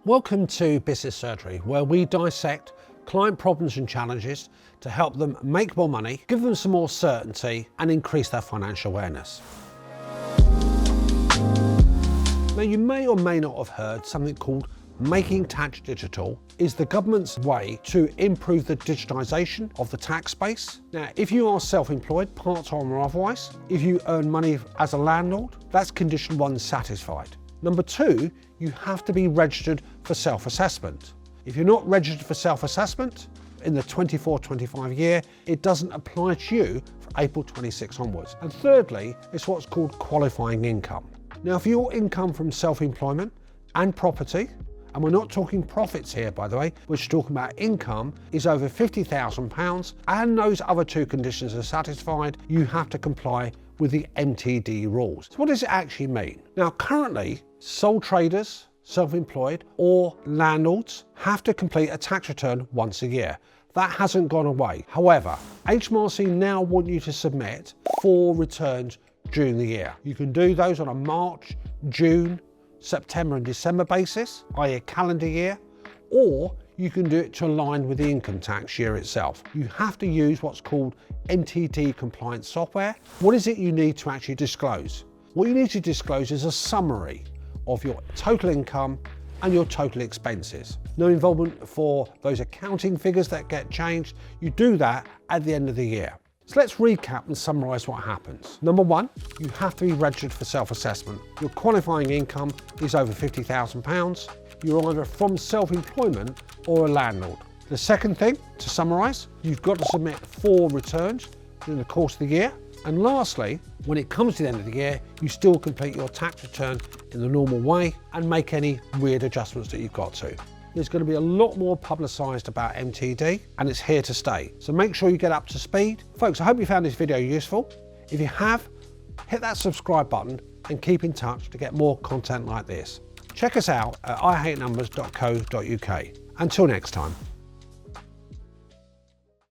Welcome to Business Surgery, where we dissect client problems and challenges to help them make more money, give them some more certainty and increase their financial awareness. Now, you may or may not have heard something called Making Tax Digital is the government's way to improve the digitisation of the tax space. Now, if you are self-employed, part-time or otherwise, if you earn money as a landlord, that's condition 1 satisfied. Number 2, you have to be registered for self-assessment. If you're not registered for self-assessment in the 24-25 year, it doesn't apply to you for April 26 onwards. And thirdly, it's what's called qualifying income. Now, if your income from self-employment and property, and we're not talking profits here, by the way, we're just talking about income, is over £50,000 and those other 2 conditions are satisfied, you have to comply with the MTD rules. So what does it actually mean? Now, currently, sole traders, self-employed or landlords have to complete a tax return once a year. That hasn't gone away. However, HMRC now want you to submit 4 returns during the year. You can do those on a March, June, September and December basis, i.e. a calendar year, or you can do it to align with the income tax year itself. You have to use what's called MTD compliant software. What is it you need to actually disclose? What you need to disclose is a summary of your total income and your total expenses. No involvement for those accounting figures that get changed. You do that at the end of the year. So let's recap and summarise what happens. Number 1, you have to be registered for self-assessment. Your qualifying income is over £50,000. You're either from self-employment or a landlord. The second thing, to summarise, you've got to submit 4 returns during the course of the year. And lastly, when it comes to the end of the year, you still complete your tax return in the normal way and make any weird adjustments that you've got to. There's going to be a lot more publicised about MTD and it's here to stay. So make sure you get up to speed. Folks, I hope you found this video useful. If you have, hit that subscribe button and keep in touch to get more content like this. Check us out at ihatenumbers.co.uk. Until next time.